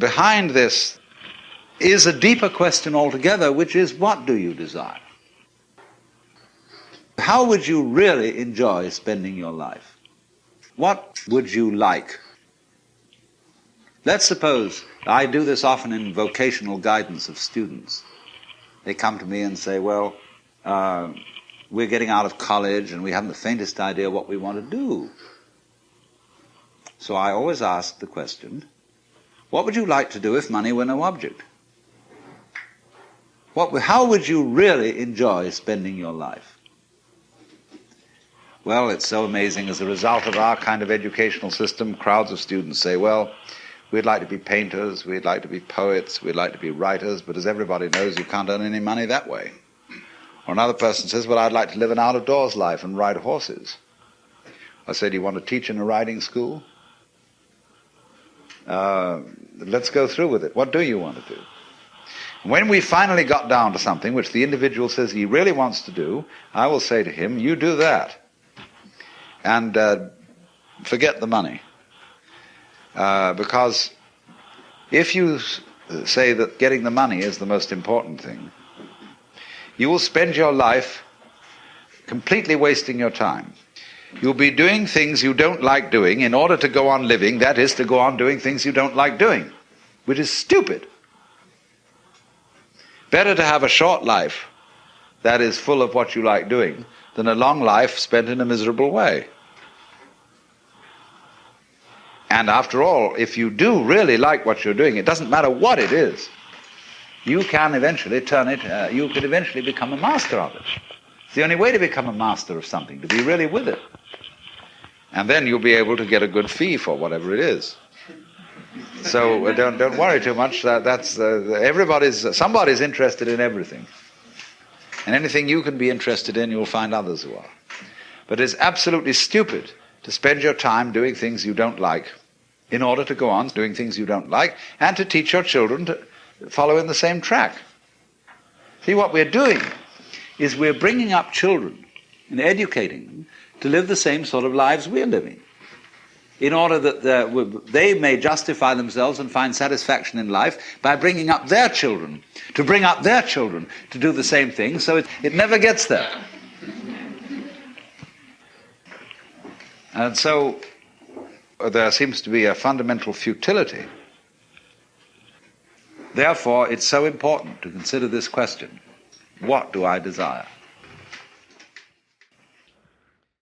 behind this is a deeper question altogether, which is, what do you desire? How would you really enjoy spending your life? What would you like? Let's suppose, I do this often in vocational guidance of students. They come to me and say, well, we're getting out of college and we haven't the faintest idea what we want to do. So I always ask the question, what would you like to do if money were no object? How would you really enjoy spending your life? Well, it's so amazing. As a result of our kind of educational system, crowds of students say, well, we'd like to be painters, we'd like to be poets, we'd like to be writers, but as everybody knows, you can't earn any money that way. Or another person says, well, I'd like to live an out-of-doors life and ride horses. I say, do you want to teach in a riding school? Let's go through with it. What do you want to do? When we finally got down to something which the individual says he really wants to do, I will say to him, you do that. And forget the money. Because if you say that getting the money is the most important thing, you will spend your life completely wasting your time. You'll be doing things you don't like doing in order to go on living, that is, to go on doing things you don't like doing, which is stupid. Better to have a short life that is full of what you like doing than a long life spent in a miserable way. And after all, if you do really like what you're doing, it doesn't matter what it is, you can eventually you could eventually become a master of it. It's the only way to become a master of something, to be really with it. And then you'll be able to get a good fee for whatever it is. So don't worry too much. Somebody's interested in everything. And anything you can be interested in, you'll find others who are. But it's absolutely stupid to spend your time doing things you don't like in order to go on doing things you don't like and to teach your children to follow in the same track. See, what we're doing is we're bringing up children and educating them to live the same sort of lives we're living, in order that they may justify themselves and find satisfaction in life by bringing up their children, to bring up their children to do the same thing, so it never gets there. And so there seems to be a fundamental futility. Therefore, it's so important to consider this question: what do I desire?